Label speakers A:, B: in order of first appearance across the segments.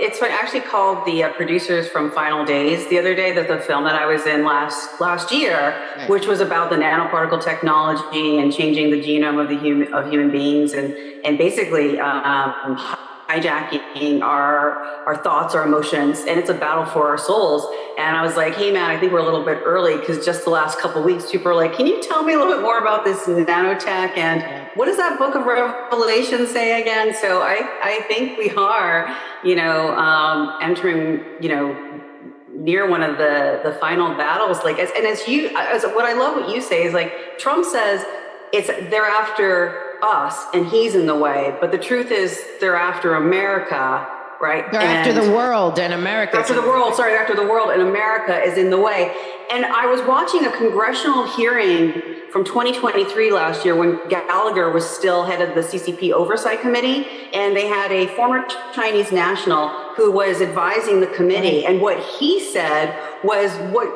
A: It's what actually called the producers from Final Days the other day, that the film that I was in last year,
B: Right.
A: which was about the nanoparticle technology and changing the genome of the human beings, and basically hijacking our thoughts, our emotions, and it's a battle for our souls. And I was like, hey man, I think we're a little bit early, because just the last couple of weeks, people are like, can you tell me a little bit more about this nanotech, and what does that book of Revelation say again? So I think we are, entering, near one of the final battles. Like, as what I love what you say is, like, Trump says they're after us and he's in the way, but the truth is they're after America, right?
B: They're after the world, and America.
A: After the world, sorry, after the world, and America is in the way. And I was watching a congressional hearing from 2023 last year, when Gallagher was still head of the CCP Oversight Committee, and they had a former Chinese national who was advising the committee. And what he said was, what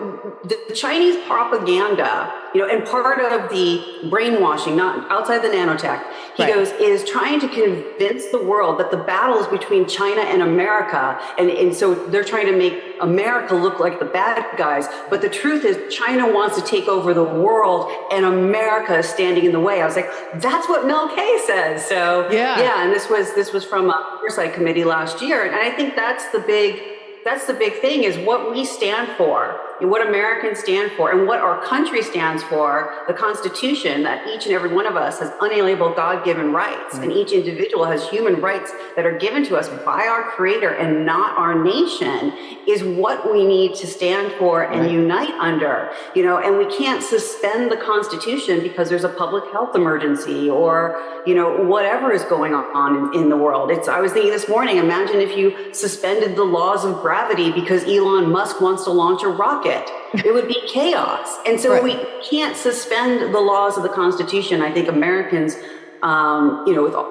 A: the Chinese propaganda, and part of the brainwashing, not outside the nanotech, he goes, is trying to convince the world that the battle is between China and America. And so they're trying to make America look like the bad guys. But the truth is, China wants to take over the world and America is standing in the way. I was like, that's what Mel K says. So yeah. And this was from a oversight committee last year. And I think that's the big thing, is what we stand for, and what Americans stand for, and what our country stands for, the Constitution, that each and every one of us has unalienable God-given rights, and each individual has human rights that are given to us by our Creator and not our nation, is what we need to stand for and unite under, and we can't suspend the Constitution because there's a public health emergency or, whatever is going on in the world. I was thinking this morning, imagine if you suspended the laws of gravity because Elon Musk wants to launch a rocket. It would be chaos. And so we can't suspend the laws of the Constitution. I think Americans,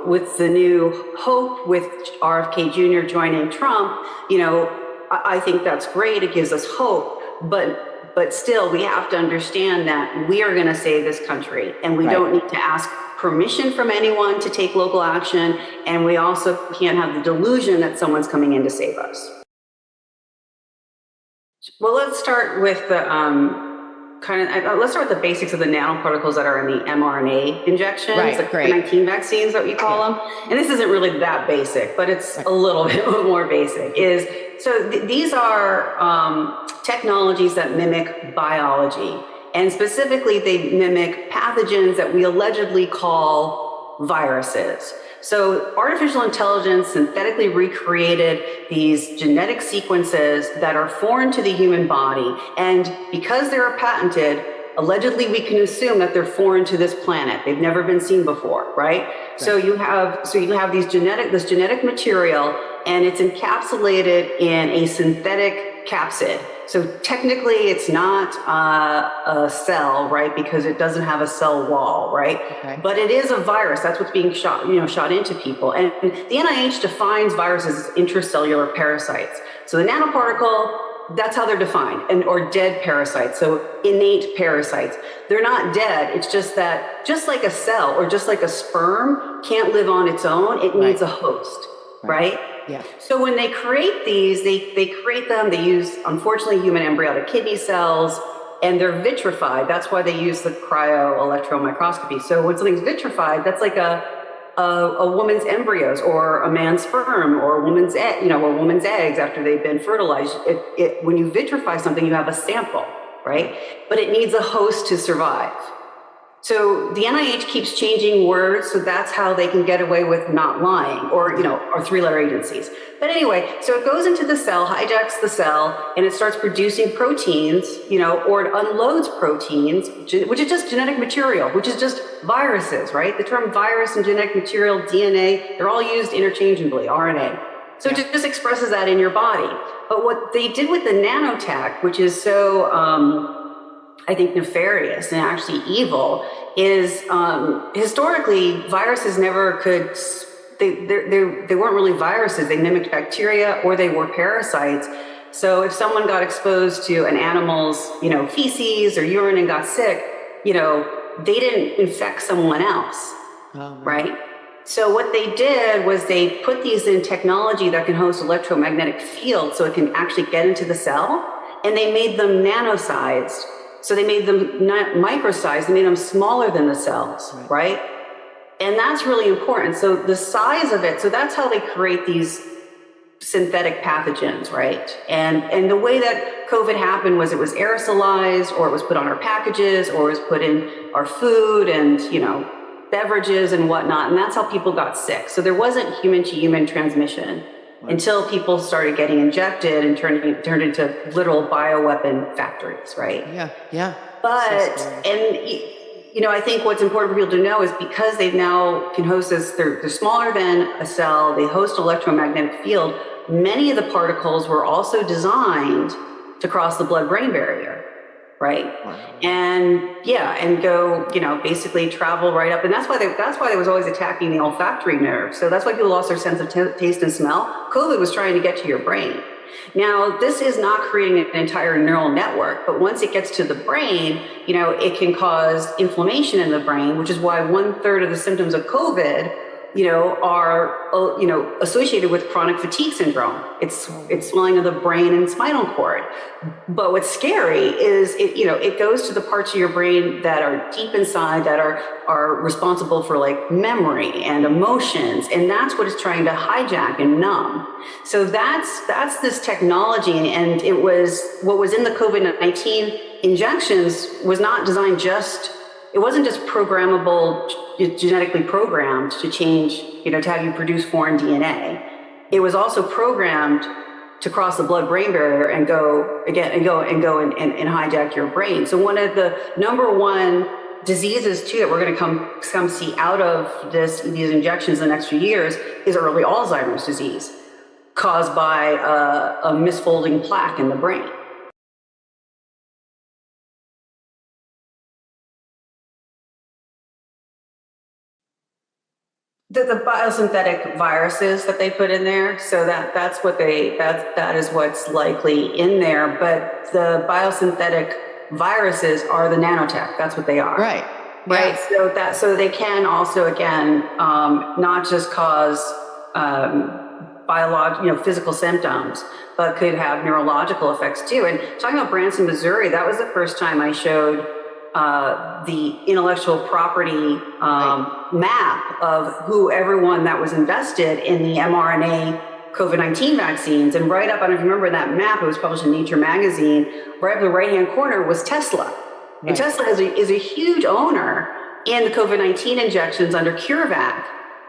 A: with the new hope, with RFK Jr. joining Trump, I think that's great. It gives us hope. But still, we have to understand that we are going to save this country, and we don't need to ask permission from anyone to take local action. And we also can't have the delusion that someone's coming in to save us. Well, let's start with the let's start with the basics of the nanoparticles that are in the mRNA injections, the COVID-19 vaccines that we call them. And this isn't really that basic, but it's a little bit more basic. These are technologies that mimic biology, and specifically they mimic pathogens that we allegedly call viruses. So artificial intelligence synthetically recreated these genetic sequences that are foreign to the human body. And because they're patented, allegedly we can assume that they're foreign to this planet. They've never been seen before, right? So you have this genetic material, and it's encapsulated in a synthetic capsid. So technically it's not a cell, right? Because it doesn't have a cell wall, right? But it is a virus. That's what's being shot into people. And the NIH defines viruses as intracellular parasites. So the nanoparticle, that's how they're defined, or dead parasites. So innate parasites. They're not dead. It's just that, just like a cell or just like a sperm can't live on its own, it needs a host, right?
B: Yeah.
A: So when they create these, they create them, they use, unfortunately, human embryonic kidney cells, and they're vitrified. That's why they use the cryo-electron microscopy. So when something's vitrified, that's like a woman's embryos, or a man's sperm, or a woman's eggs after they've been fertilized. When you vitrify something, you have a sample, right? But it needs a host to survive. So the NIH keeps changing words, so that's how they can get away with not lying, or three-letter agencies. But anyway, so it goes into the cell, hijacks the cell, and it starts producing proteins, or it unloads proteins, which is just genetic material, which is just viruses, right? The term virus and genetic material, DNA, they're all used interchangeably, RNA. So it just expresses that in your body. But what they did with the nanotech, which is so, I think, nefarious and actually evil, is historically viruses never could. They weren't really viruses. They mimicked bacteria, or they were parasites. So if someone got exposed to an animal's, feces or urine and got sick, they didn't infect someone else, right? So what they did was they put these in technology that can host electromagnetic fields so it can actually get into the cell, and they made them nano-sized. So they made them not micro-sized, they made them smaller than the cells, right? And that's really important. So the size of it, so that's how they create these synthetic pathogens, right? And the way that COVID happened was it was aerosolized, or it was put on our packages, or it was put in our food and, beverages and whatnot. And that's how people got sick. So there wasn't human to human transmission until people started getting injected and turned into literal bioweapon factories, right?
B: Yeah.
A: But, I think what's important for people to know is because they now can host this, they're smaller than a cell, they host electromagnetic field, many of the particles were also designed to cross the blood-brain barrier, right? Wow. And go, basically travel right up. And that's why they was always attacking the olfactory nerve. So that's why people lost their sense of taste and smell. COVID was trying to get to your brain. Now, this is not creating an entire neural network, but once it gets to the brain, it can cause inflammation in the brain, which is why 1/3 of the symptoms of COVID, are, associated with chronic fatigue syndrome. It's swelling of the brain and spinal cord. But what's scary is it goes to the parts of your brain that are deep inside that are responsible for like memory and emotions. And that's what it's trying to hijack and numb. So that's this technology. And it was what was in the COVID-19 injections was not designed it wasn't just programmable, genetically programmed to change, to have you produce foreign DNA. It was also programmed to cross the blood-brain barrier and go and hijack your brain. So one of the number one diseases too that we're going to come see out of these injections in the next few years is early Alzheimer's disease, caused by a misfolding plaque in the brain. The biosynthetic viruses that they put in there, so that is what's likely in there. But the biosynthetic viruses are the nanotech. That's what they are.
B: Right.
A: So they can also again not just cause physical symptoms, but could have neurological effects too. And talking about Branson, Missouri, that was the first time I showed the intellectual property map of everyone that was invested in the mRNA COVID-19 vaccines. And right up, I don't know if you remember that map, it was published in Nature magazine, right up in the right-hand corner was Tesla. Right. And Tesla is a huge owner in the COVID-19 injections under CureVac.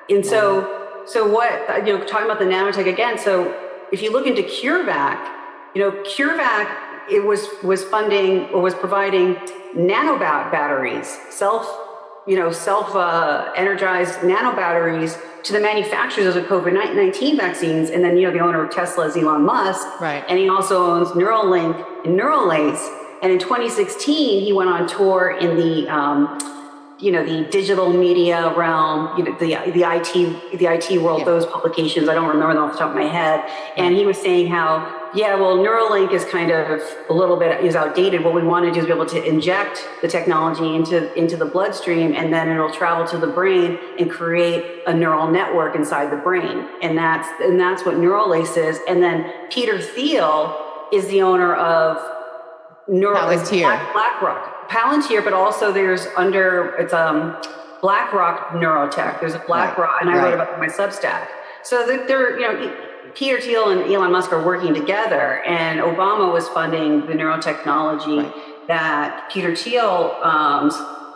A: And so what, talking about the nanotech again, so if you look into CureVac, CureVac, it was funding or was providing nano batteries, self-energized nano batteries to the manufacturers of the COVID-19 vaccines. And then, the owner of Tesla is Elon Musk. Right. And he also owns Neuralink and Neuralace. And in 2016, he went on tour in the, the digital media realm, the IT world, those publications. I don't remember them off the top of my head. And he was saying how, Neuralink is kind of a little bit is outdated. What we want to do is be able to inject the technology into the bloodstream, and then it'll travel to the brain and create a neural network inside the brain. And that's what Neuralace is. And then Peter Thiel is the owner of BlackRock. Palantir, but also there's BlackRock Neurotech. There's a BlackRock, and I wrote about my Substack. So they're, Peter Thiel and Elon Musk are working together, and Obama was funding the neurotechnology that Peter Thiel,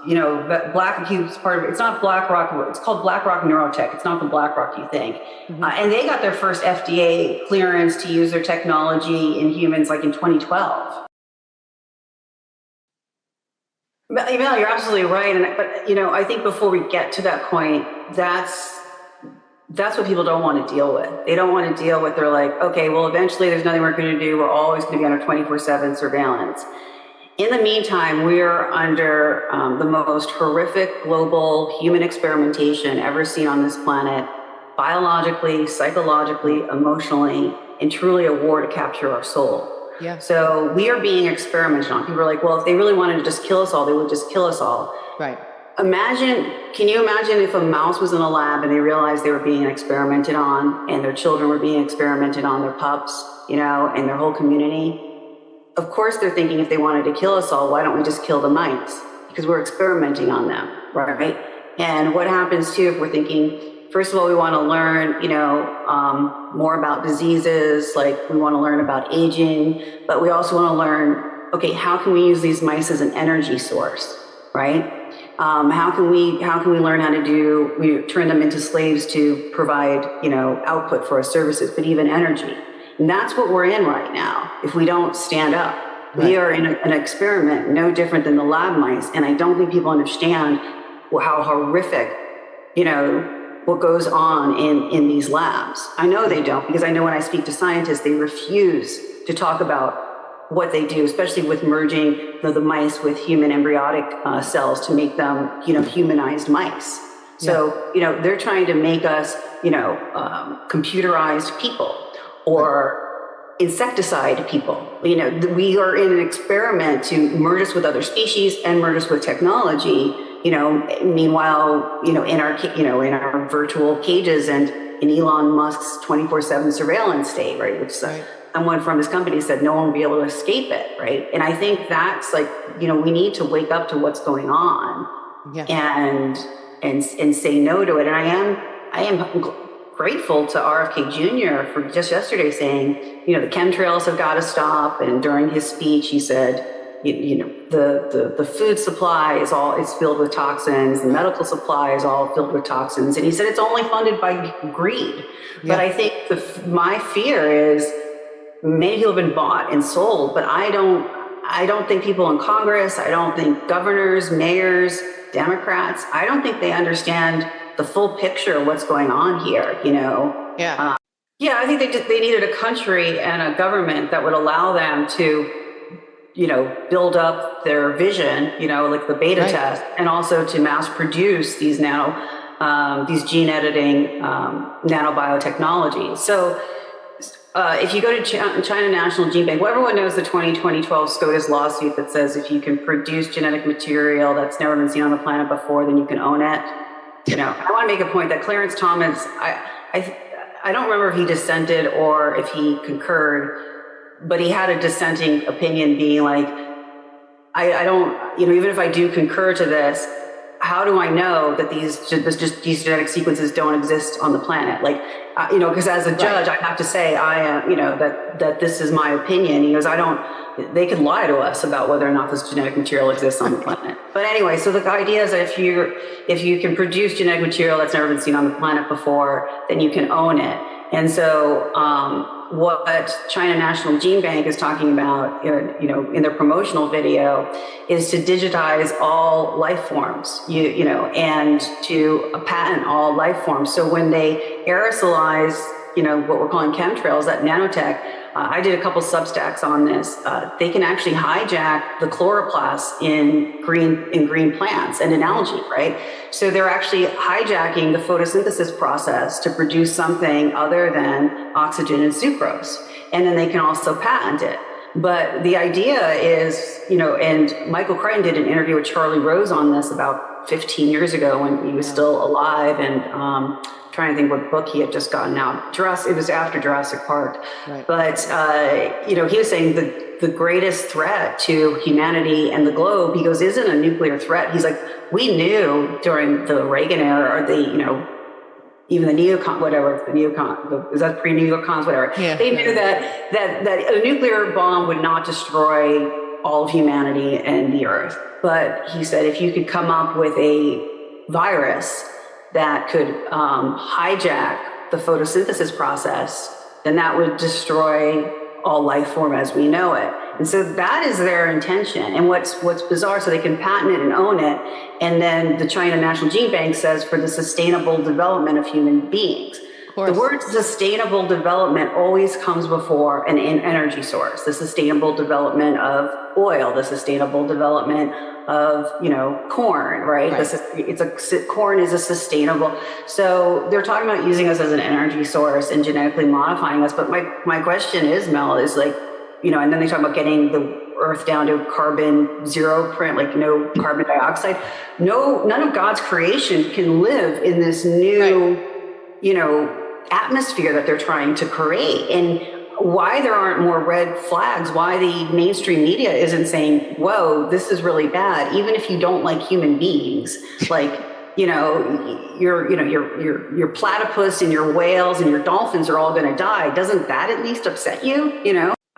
A: he was part of. It's not BlackRock. It's called BlackRock Neurotech. It's not the BlackRock you think. Mm-hmm. And they got their first FDA clearance to use their technology in humans, like in 2012. Emil, you're absolutely right. But I think before we get to that point, that's what people don't want to deal with. They don't want to deal with, they're like, okay, well, eventually there's nothing we're going to do. We're always going to be under 24/7 surveillance. In the meantime, we're under the most horrific global human experimentation ever seen on this planet, biologically, psychologically, emotionally, and truly a war to capture our soul. Yeah. So we are being experimented on. People are like, well, if they really wanted to just kill us all, they would just kill us all. Right. Can you imagine if a mouse was in a lab and they realized they were being experimented on and their children were being experimented on, their pups, and their whole community? Of course they're thinking, if they wanted to kill us all, why don't we just kill the mice? Because we're experimenting on them, right? And what happens too if we're thinking, first of all, we want to learn, more about diseases, like we want to learn about aging, but we also want to learn, okay, how can we use these mice as an energy source, right? How can we learn how to we turn them into slaves to provide, output for our services, but even energy. And that's what we're in right now. If we don't stand up, we are in an experiment, no different than the lab mice. And I don't think people understand how horrific, what goes on in these labs. I know they don't, because I know when I speak to scientists, they refuse to talk about what they do, especially with merging the mice with human embryonic cells to make them, humanized mice. So, they're trying to make us, computerized people or insecticide people. We are in an experiment to merge us with other species and merge us with technology. Meanwhile, in our virtual cages and in Elon Musk's 24/7 surveillance state, right? Which someone from his company said no one will be able to escape it, right? And I think that's like, we need to wake up to what's going on and say no to it. And I am grateful to RFK Jr. for just yesterday saying, the chemtrails have got to stop. And during his speech, he said, the food supply is filled with toxins. The medical supply is all filled with toxins. And he said it's only funded by greed. But I think my fear is many people have been bought and sold, but I don't think people in Congress, I don't think governors, mayors, Democrats, I don't think they understand the full picture of what's going on here, I think they needed a country and a government that would allow them to, build up their vision, like the beta test, and also to mass produce these gene editing, nanobiotechnology. So if you go to China National Gene Bank, well, everyone knows the 2012 SCOTUS lawsuit that says if you can produce genetic material that's never been seen on the planet before, then you can own it. I want to make a point that Clarence Thomas, I don't remember if he dissented or if he concurred, but he had a dissenting opinion being like, I don't, even if I do concur to this, how do I know that these genetic sequences don't exist on the planet? Like, because as a judge, I have to say, that this is my opinion. He goes, they could lie to us about whether or not this genetic material exists on the planet. But anyway, so the idea is that if you can produce genetic material that's never been seen on the planet before, then you can own it. And so, what China National Gene Bank is talking about, in their promotional video, is to digitize all life forms, and to patent all life forms. So when they aerosolize, what we're calling chemtrails, that nanotech, I did a couple Substacks on this. They can actually hijack the chloroplasts in green plants and in algae, right? So they're actually hijacking the photosynthesis process to produce something other than oxygen and sucrose. And then they can also patent it. But the idea is, and Michael Crichton did an interview with Charlie Rose on this about 15 years ago when he was still alive, and trying to think what book he had just gotten out. It was after Jurassic Park. Right. But, he was saying the greatest threat to humanity and the globe, he goes, isn't a nuclear threat. He's like, we knew during the Reagan era, or even the neocon, is that pre-neocons, whatever. Yeah, they knew that a nuclear bomb would not destroy all of humanity and the earth. But he said, if you could come up with a virus that could hijack the photosynthesis process, then that would destroy all life form as we know it. And so that is their intention. And what's bizarre, so they can patent it and own it. And then the China National Gene Bank says for the sustainable development of human beings. The word sustainable development always comes before an energy source. The sustainable development of oil, the sustainable development of, corn, right? Corn is a sustainable. So they're talking about using us as an energy source and genetically modifying us. But my question is, Mel, is like, and then they talk about getting the Earth down to carbon zero print, like no carbon dioxide. None of God's creation can live in this new, atmosphere that they're trying to create. And why there aren't more red flags, why the mainstream media isn't saying, whoa, this is really bad, even if you don't like human beings, like, your platypus and your whales and your dolphins are all going to die. Doesn't that at least upset you?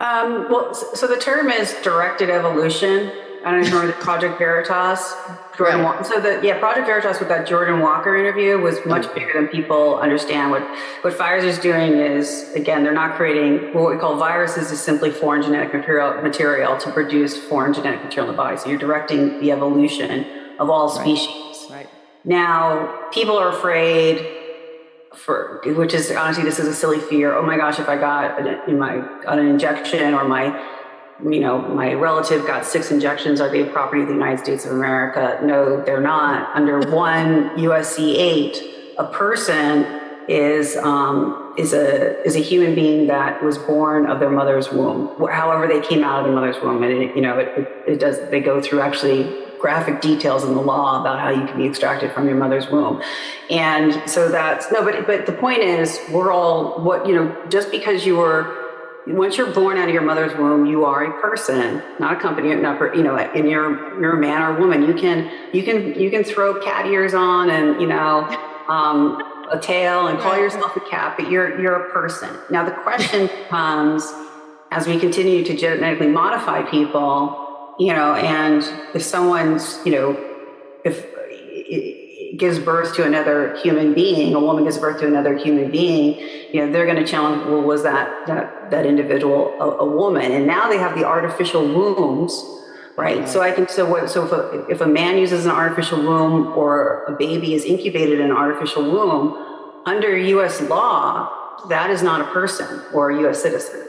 A: Well, so the term is directed evolution. I don't know if you remember the Project Veritas. Project Veritas with that Jordan Walker interview was much bigger than people understand. What Pfizer's doing is, again, they're not creating what we call viruses, is simply foreign genetic material to produce foreign genetic material in the body. So you're directing the evolution of all species.
B: Right.
A: Now, people are afraid which is honestly, this is a silly fear. Oh my gosh, if I got an injection, or my relative got 6 injections, are they property of the United States of America? No, they're not. Under 1 USC 8, a person is a human being that was born of their mother's womb, however they came out of their mother's womb. And they go through actually graphic details in the law about how you can be extracted from your mother's womb. And so but the point is, we're all just because once you're born out of your mother's womb, you are a person, not a company, and you're a man or a woman. You can throw cat ears on and, a tail and call yourself a cat, but you're a person. Now the question comes, as we continue to genetically modify people, and if someone's, if it gives birth to another human being, a woman gives birth to another human being, they're going to challenge, well, was that individual a woman? And now they have the artificial wombs, right? So if a man uses an artificial womb, or a baby is incubated in an artificial womb, under U.S. law, that is not a person or a U.S. citizen.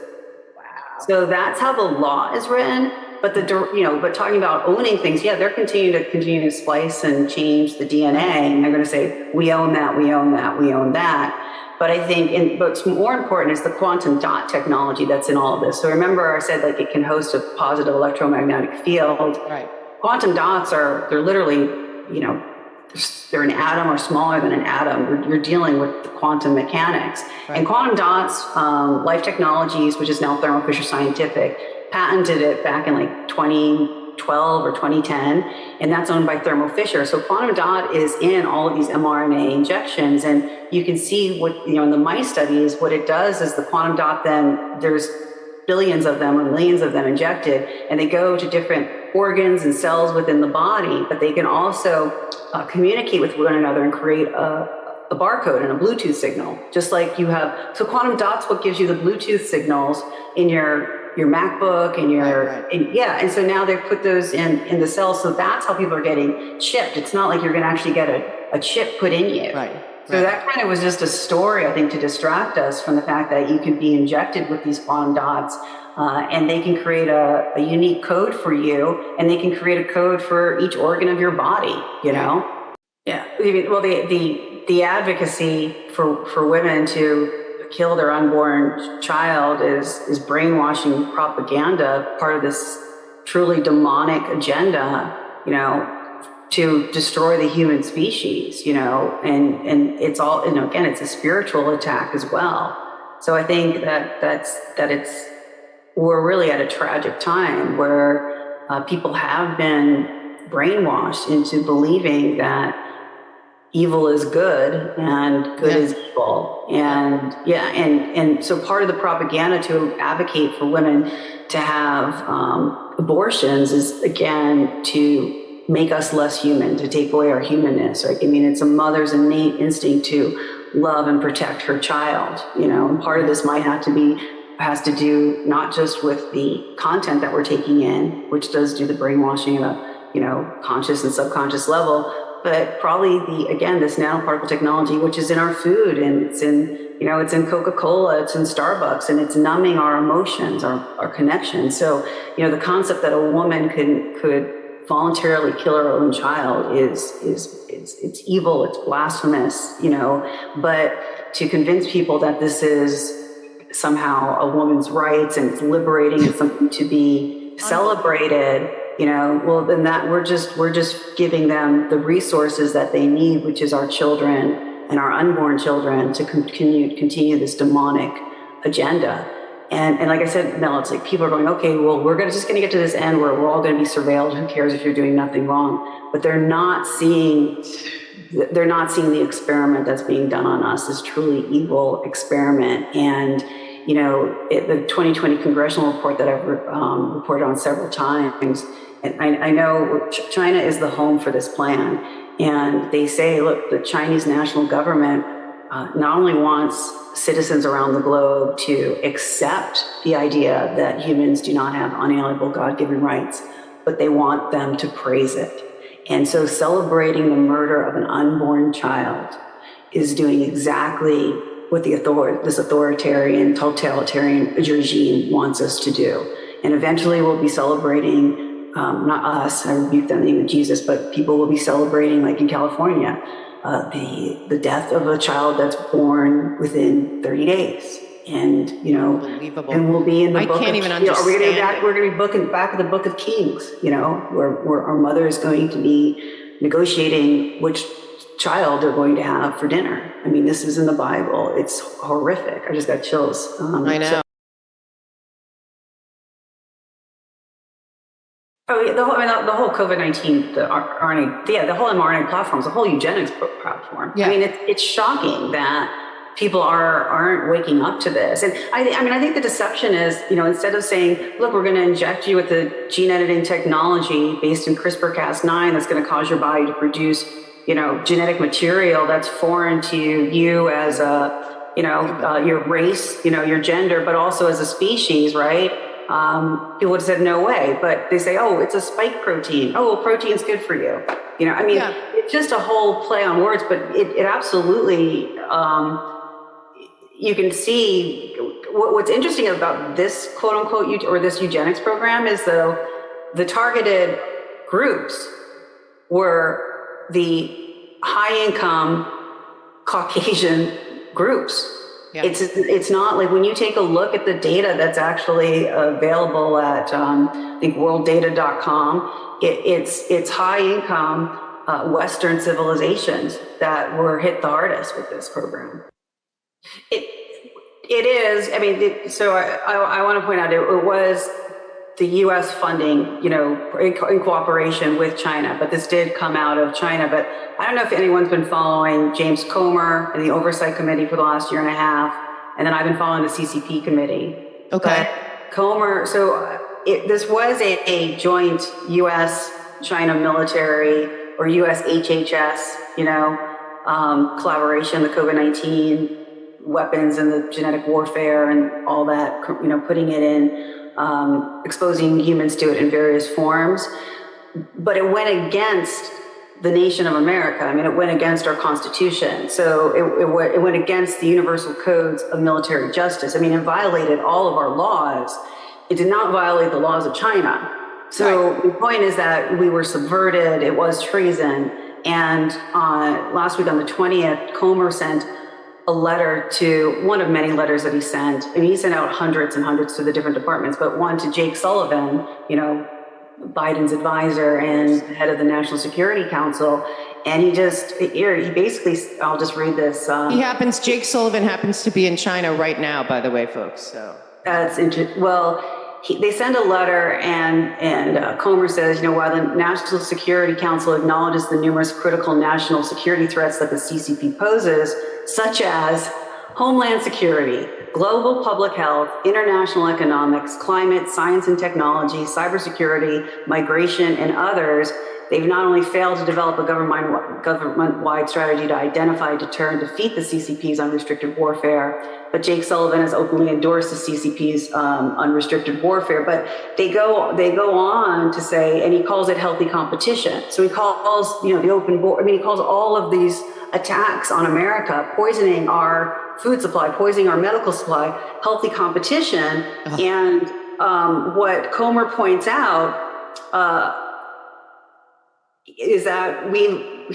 A: Wow. So that's how the law is written. But but talking about owning things, they're continuing to splice and change the DNA, and they're going to say, we own that, we own that, we own that. But I think, what's more important is the quantum dot technology that's in all of this. So remember, I said, like, it can host a positive electromagnetic field.
B: Right.
A: Quantum dots they're literally, they're an atom or smaller than an atom. You're dealing with the quantum mechanics. Right. And quantum dots, Life Technologies, which is now Thermo Fisher Scientific, patented it back in like 2012 or 2010, and that's owned by Thermo Fisher. So quantum dot is in all of these mRNA injections, and you can see what, in the mice studies, what it does is the quantum dot, then there's billions of them or millions of them injected, and they go to different organs and cells within the body, but they can also communicate with one another and create a barcode and a Bluetooth signal, just like you have. So quantum dots, what gives you the Bluetooth signals in your MacBook and and so now they put those in the cells. So that's how people are getting chipped. It's not like you're going to actually get a chip put in you.
B: Right.
A: So that kind of was just a story, I think, to distract us from the fact that you can be injected with these quantum dots, and they can create a unique code for you, and they can create a code for each organ of your body, Yeah. Well, the advocacy for women to kill their unborn child is brainwashing propaganda, part of this truly demonic agenda, to destroy the human species, and it's all, again, it's a spiritual attack as well. So I think we're really at a tragic time where people have been brainwashed into believing that evil is good and good is evil. And and so part of the propaganda to advocate for women to have abortions is, again, to make us less human, to take away our humanness. Right? I mean, it's a mother's innate instinct to love and protect her child, and part of this has to do not just with the content that we're taking in, which does do the brainwashing at a, conscious and subconscious level, but probably this nanoparticle technology, which is in our food, and it's in Coca-Cola, it's in Starbucks, and it's numbing our emotions, our connection. So, the concept that a woman could voluntarily kill her own child is it's evil, it's blasphemous, but to convince people that this is somehow a woman's rights and it's liberating, it's something to be celebrated, well, then that we're just giving them the resources that they need, which is our children and our unborn children, to continue this demonic agenda. And like I said, Mel, it's like people are going, okay, well, we're just going to get to this end where we're all going to be surveilled. Who cares if you're doing nothing wrong? But they're not seeing the experiment that's being done on us, this truly evil experiment. And the 2020 congressional report that I've reported on several times, and I know China is the home for this plan. And they say, look, the Chinese national government not only wants citizens around the globe to accept the idea that humans do not have unalienable God-given rights, but they want them to praise it. And so celebrating the murder of an unborn child is doing exactly what this authoritarian, totalitarian regime wants us to do. And eventually we'll be celebrating, not us, I rebuke that in the name of Jesus, but people will be celebrating, like in California, the death of a child that's born within 30 days. And,
B: Unbelievable.
A: And we'll be in the book.
B: I can't even understand.
A: We're going to be booking back of the Book of Kings, where our mother is going to be negotiating which child they're going to have for dinner. I mean, this is in the Bible. It's horrific. I just got chills.
B: I know.
A: The whole COVID-19, the RNA, the whole mRNA platform is a whole eugenics platform.
B: Yeah.
A: I mean, it's shocking that people aren't waking up to this. And I think the deception is, instead of saying, look, we're going to inject you with the gene editing technology based in CRISPR-Cas9 that's going to cause your body to produce, genetic material that's foreign to you as your race, your gender, but also as a species, right? People would have said no way, but they say, oh, it's a spike protein. Oh, well, protein's good for you. It's just a whole play on words, but it absolutely, you can see what's interesting about this quote unquote, or this eugenics program is though the targeted groups were the high income Caucasian groups. Yeah. It's not like when you take a look at the data that's actually available at I think worlddata.com, it's high income Western civilizations that were hit the hardest with this program. It is. I mean, so I want to point out it was the U.S. funding, in cooperation with China, but this did come out of China. But I don't know if anyone's been following James Comer and the Oversight Committee for the last year and a half, and then I've been following the CCP committee.
B: Okay.
A: But Comer, so this was a joint U.S.-China military or U.S. HHS, collaboration, the COVID-19 weapons and the genetic warfare and all that, putting it in. Exposing humans to it in various forms, but it went against the nation of America. I mean, it went against our Constitution. So it went against the universal codes of military justice. I mean, it violated all of our laws. It did not violate the laws of China. So right. The point is that we were subverted. It was treason. And last week on the 20th, Comer sent a letter to one of many letters that he sent. I mean, he sent out hundreds and hundreds to the different departments, but one to Jake Sullivan, Biden's advisor and head of the National Security Council. And he basically, I'll just read this.
B: Jake Sullivan happens to be in China right now, by the way, folks. So
A: that's interesting. Well, they send a letter and Comer says, while the National Security Council acknowledges the numerous critical national security threats that the CCP poses, such as homeland security, global public health, international economics, climate, science and technology, cybersecurity, migration, and others, they've not only failed to develop a government-wide strategy to identify, deter, and defeat the CCP's unrestricted warfare, but Jake Sullivan has openly endorsed the CCP's unrestricted warfare. But they go on to say, and he calls it healthy competition. So he calls, the open border, he calls all of these attacks on America, poisoning our food supply, poisoning our medical supply, healthy competition. And what Comer points out is that we've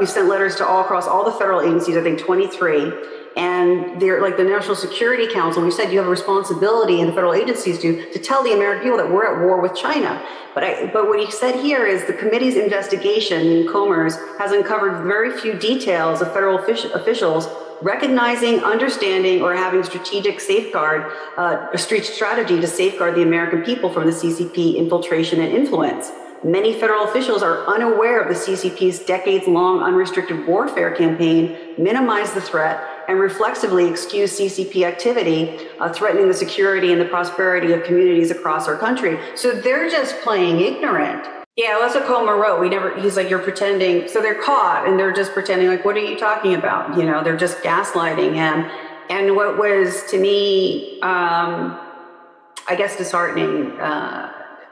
A: sent letters to all across all the federal agencies, I think 23, And they're like the National Security Council. We said you have a responsibility, and the federal agencies do, to tell the American people that we're at war with China. But what he said here is the committee's investigation in Commerce has uncovered very few details of federal officials recognizing, understanding, or having strategic strategy to safeguard the American people from the CCP infiltration and influence. Many federal officials are unaware of the CCP's decades-long unrestricted warfare campaign, minimize the threat, and reflexively excuse CCP activity, threatening the security and the prosperity of communities across our country. So they're just playing ignorant. Yeah, that's what Comer wrote. He's like, you're pretending. So they're caught and they're just pretending like, what are you talking about? You know, they're just gaslighting him. And what was to me, I guess, disheartening,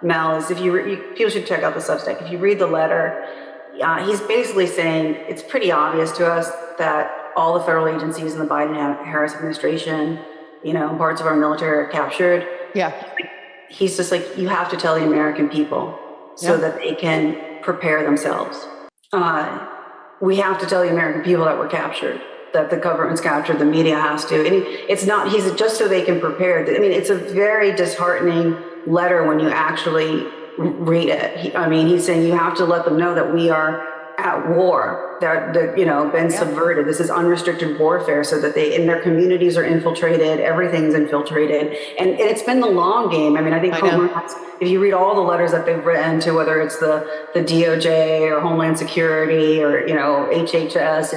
A: Mel, is people should check out the Substack. If you read the letter, he's basically saying it's pretty obvious to us that all the federal agencies in the Biden-Harris administration, you know, parts of our military are captured.
B: Yeah.
A: He's just like, you have to tell the American people so that they can prepare themselves. We have to tell the American people that we're captured, that the government's captured, the media has to. And he's just so they can prepare. I mean, it's a very disheartening letter when you actually read it. He's saying you have to let them know that we are at war, that been subverted. This is unrestricted warfare, so that their communities are infiltrated, everything's infiltrated, and it's been the long game. I mean, I think if you read all the letters that they've written to, whether it's the DOJ or Homeland Security or HHS,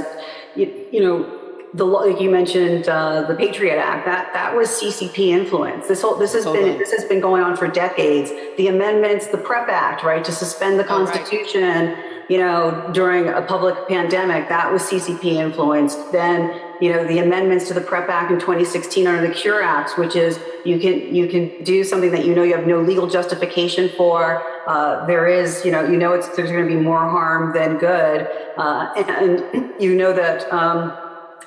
A: like you mentioned, the Patriot Act, that was CCP influence. This has been going on for decades. The amendments, the PrEP Act, right, to suspend the Constitution, during a public pandemic, that was CCP influenced. Then, the amendments to the PrEP Act in 2016 under the Cure Act, which is you can do something that you have no legal justification for. There's going to be more harm than good, and that.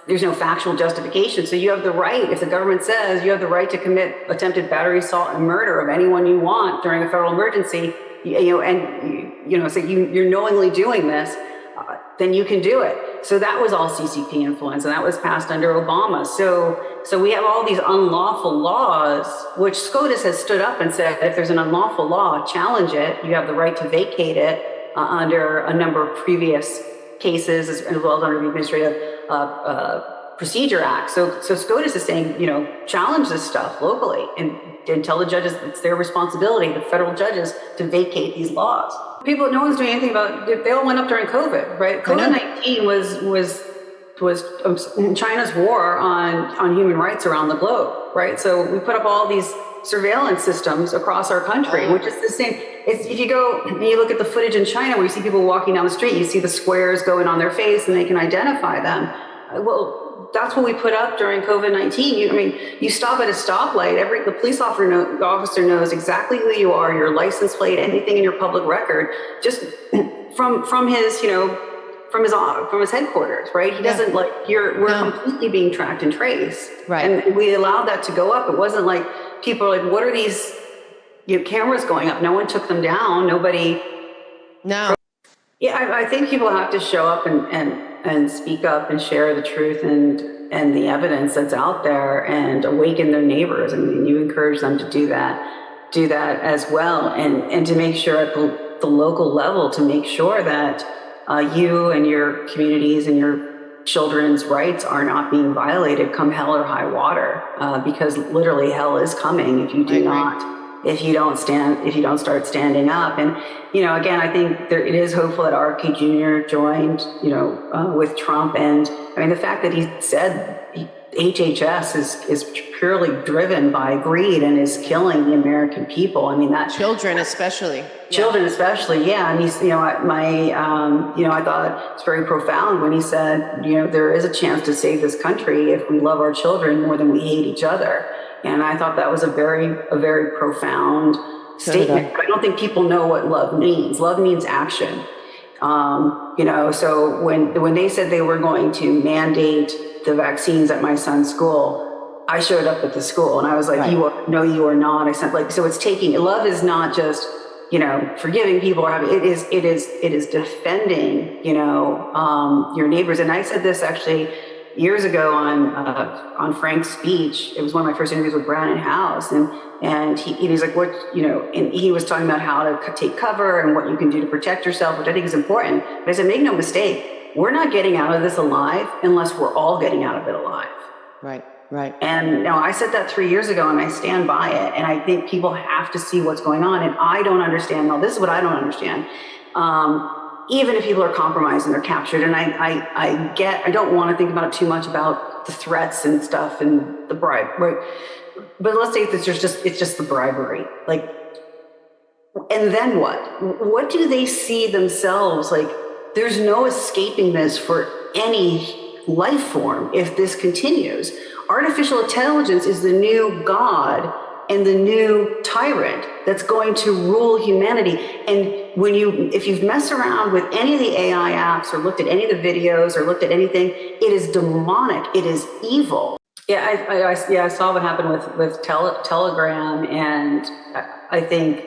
A: There's no factual justification. So you have the right, if the government says you have the right to commit attempted battery, assault, and murder of anyone you want during a federal emergency, so you're knowingly doing this, then you can do it. So that was all CCP influence, and that was passed under Obama. So we have all these unlawful laws, which SCOTUS has stood up and said, if there's an unlawful law, challenge it. You have the right to vacate it under a number of previous cases, as well as under the Administrative Procedure Act. So SCOTUS is saying, challenge this stuff locally and tell the judges it's their responsibility, the federal judges, to vacate these laws. No one's doing anything about it. They all went up during COVID, right? COVID-19 was China's war on human rights around the globe, right? So we put up all these surveillance systems across our country, which is the same. If you go and you look at the footage in China where you see people walking down the street, you see the squares going on their face and they can identify them. Well, that's what we put up during COVID-19. You stop at a stoplight, the police officer knows exactly who you are, your license plate, anything in your public record, just from his headquarters, right? He doesn't we're completely being tracked and traced.
B: Right.
A: And we allowed that to go up. It wasn't like people are like, what are these cameras going up? No one took them down. Nobody.
B: No.
A: Yeah, I think people have to show up and speak up and share the truth and the evidence that's out there and awaken their neighbors. You encourage them to do that as well, and to make sure at the local level, to make sure that you and your communities and your children's rights are not being violated come hell or high water, because literally hell is coming if you don't start standing up. And again, I think it is hopeful that RFK Jr. joined with Trump, and the fact that he said HHS is purely driven by greed and is killing the American people.
B: Children especially.
A: Yeah. And he's, I thought it's very profound when he said, there is a chance to save this country if we love our children more than we hate each other. And I thought that was a very profound statement. But I don't think people know what love means. Love means action. So when they said they were going to mandate the vaccines at my son's school, I showed up at the school and I was like, right. You are not. I said, so it's love is not just, forgiving people or having, it is defending, your neighbors. And I said this actually years ago on Frank's speech. It was one of my first interviews with Brannon House, and he's like, what, and he was talking about how to take cover and what you can do to protect yourself, which I think is important. But I said, make no mistake, we're not getting out of this alive unless we're all getting out of it alive.
B: Right. Right.
A: And now I said that 3 years ago, and I stand by it. And I think people have to see what's going on. And I don't understand. Now, this is what I don't understand. Even if people are compromised and they're captured, and I don't want to think about it too much about the threats and stuff and the bribe, right? But let's say it's just the bribery. Like, and then what? What do they see themselves? Like, there's no escaping this for any life form if this continues. Artificial intelligence is the new God and the new tyrant that's going to rule humanity. And if you've messed around with any of the AI apps or looked at any of the videos or looked at anything, it is demonic. It is evil. Yeah, I saw what happened with Telegram, and I think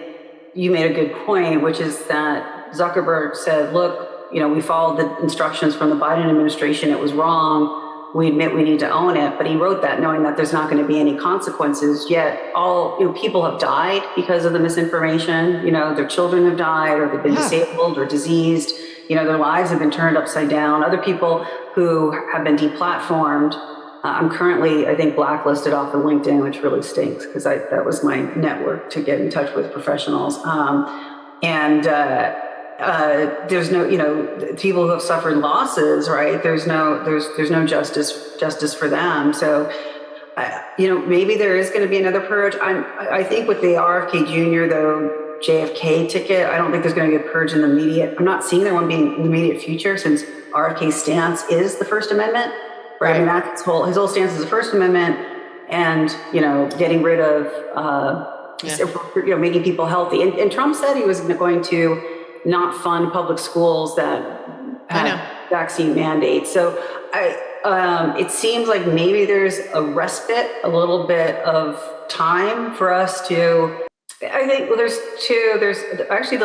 A: you made a good point, which is that Zuckerberg said, look, we followed the instructions from the Biden administration. It was wrong. We admit we need to own it. But he wrote that knowing that there's not going to be any consequences. Yet people have died because of the misinformation. Their children have died, or they've been disabled or diseased. Their lives have been turned upside down. Other people who have been deplatformed. I'm currently, I think, blacklisted off of LinkedIn, which really stinks because that was my network to get in touch with professionals. There's no, people who have suffered losses, right? There's no justice for them. So, maybe there is going to be another purge. I think with the RFK Jr., though, JFK ticket, I don't think there's going to be a purge in the immediate. I'm not seeing there one being in the immediate future, since RFK's stance is the First Amendment, right? I mean, that's his whole stance is the First Amendment, and getting rid of making people healthy. And Trump said he was going to not fund public schools that have vaccine mandates. So it seems like maybe there's a respite, a little bit of time for us to, I think, well, there's actually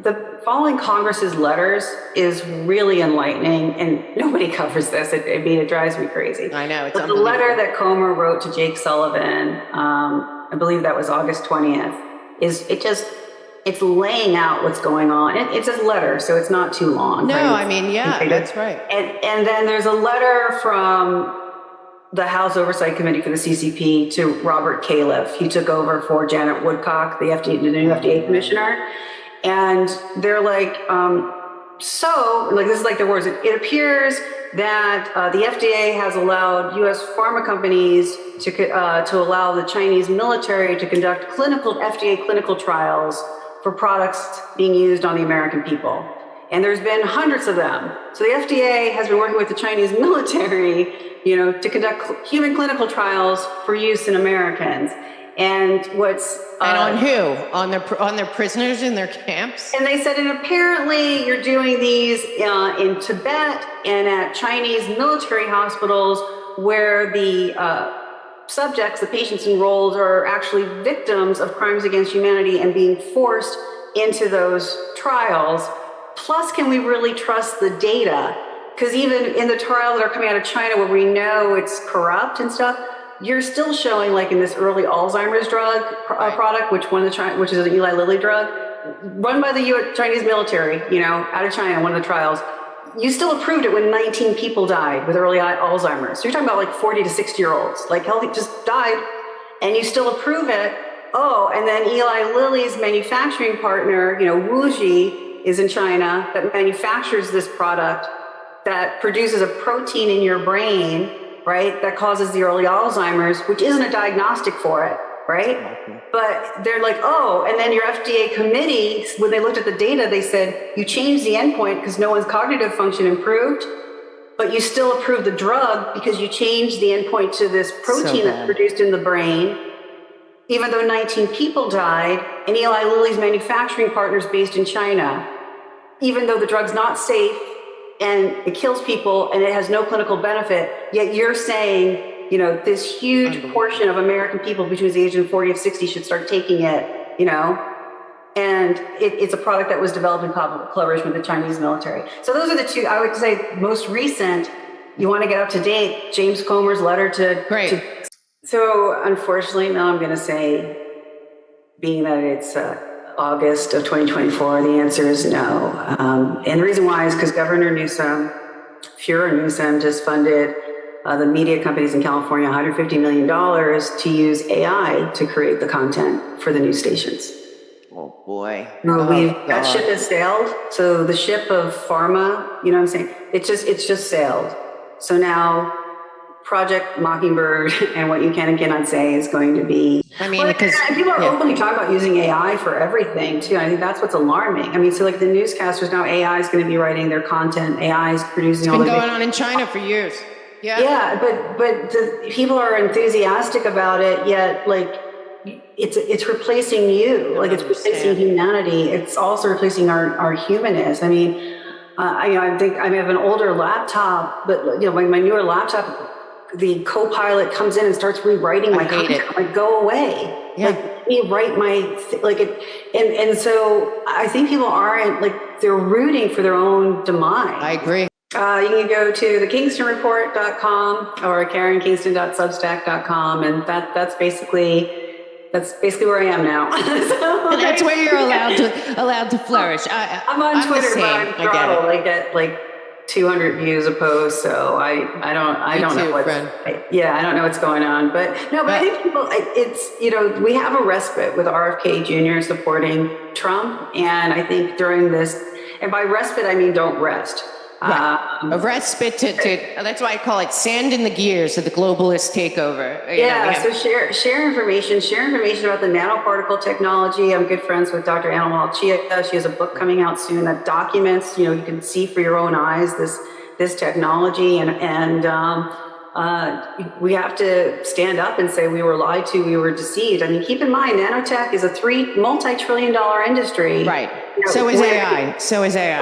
A: the following Congress's letters is really enlightening, and nobody covers this. It drives me crazy.
B: I know.
A: But the letter that Comer wrote to Jake Sullivan, I believe that was August 20th, it's laying out what's going on. It's a letter, so it's not too long.
B: No,
A: right?
B: I mean, that's right.
A: And then there's a letter from the House Oversight Committee for the CCP to Robert Califf. He took over for Janet Woodcock, the new FDA commissioner. And they're like, this is like their words. It appears that the FDA has allowed U.S. pharma companies to allow the Chinese military to conduct FDA clinical trials for products being used on the American people. And there's been hundreds of them. So the FDA has been working with the Chinese military, to conduct human clinical trials for use in Americans. And
B: on who? On their prisoners in their camps?
A: And they said, and apparently you're doing these in Tibet and at Chinese military hospitals where the subjects, the patients enrolled, are actually victims of crimes against humanity and being forced into those trials. Plus, can we really trust the data? Because even in the trials that are coming out of China where we know it's corrupt and stuff, you're still showing, like in this early Alzheimer's drug product, which is an Eli Lilly drug, run by the Chinese military, out of China, one of the trials. You still approved it when 19 people died with early Alzheimer's. So you're talking about like 40 to 60-year-olds, like healthy, just died, and you still approve it. Oh, and then Eli Lilly's manufacturing partner, WuXi, is in China that manufactures this product that produces a protein in your brain, right, that causes the early Alzheimer's, which isn't a diagnostic for it, right? Okay. But they're like, oh, and then your FDA committee, when they looked at the data, they said, you changed the endpoint because no one's cognitive function improved, but you still approved the drug because you changed the endpoint to this protein that's produced in the brain, even though 19 people died, and Eli Lilly's manufacturing partners based in China, even though the drug's not safe and it kills people and it has no clinical benefit, yet you're saying, this huge portion of American people between the age of 40 and 60 should start taking it, and it's a product that was developed in collaboration with the Chinese military. So those are the two, I would say, most recent you want to get up to date, James Comer's letter
B: Great.
A: So unfortunately, now I'm going to say, being that it's August of 2024, the answer is no. And the reason why is because Governor Newsom, just funded the media companies in California $150 million to use AI to create the content for the news stations.
B: Oh boy.
A: That ship has sailed. So the ship of pharma, you know what I'm saying? It's just sailed. So now Project Mockingbird and what you can and cannot say is going to be.
B: I mean, because
A: people are openly talking about using AI for everything too. I think that's what's alarming. I mean, so like the newscasters now, AI is going to be writing their content. AI is producing.
B: It's been going on in China for years. Yeah.
A: Yeah, but the people are enthusiastic about it. Yet, like, it's replacing you. Like, it's replacing humanity. It's also replacing our humanness. I mean, I think I have an older laptop, but my newer laptop, the co-pilot comes in and starts rewriting my content. Like, go away.
B: Yeah.
A: Like, let me write my and so I think people aren't, like, they're rooting for their own demise.
B: I agree.
A: You can go to the kingstonreport.com or karenkingston.substack.com, and that's basically where I am now.
B: And that's where you're allowed to flourish.
A: I'm on Twitter, but I'm throttled. I get like 200 views a post, so I don't know what's I don't know what's going on, but I think people, it's we have a respite with RFK Jr. supporting Trump, and I think during this, and by respite I mean don't rest.
B: Right. A respite to that's why I call it sand in the gears of the globalist takeover.
A: So share information about the nanoparticle technology. I'm good friends with Dr. Anna Malchia. She has a book coming out soon that documents, you can see for your own eyes this technology, and we have to stand up and say we were lied to, we were deceived. I mean, keep in mind, nanotech is a multi-trillion-dollar industry.
B: Right. So is AI.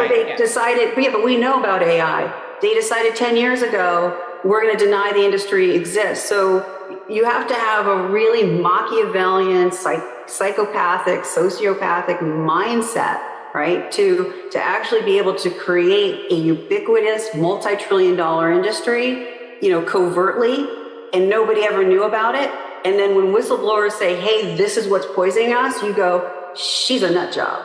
A: They decided, but we know about AI. They decided 10 years ago, we're going to deny the industry exists. So you have to have a really Machiavellian, psychopathic, sociopathic mindset, right? To actually be able to create a ubiquitous multi-trillion-dollar industry, covertly, and nobody ever knew about it. And then when whistleblowers say, hey, this is what's poisoning us, you go, she's a nut job.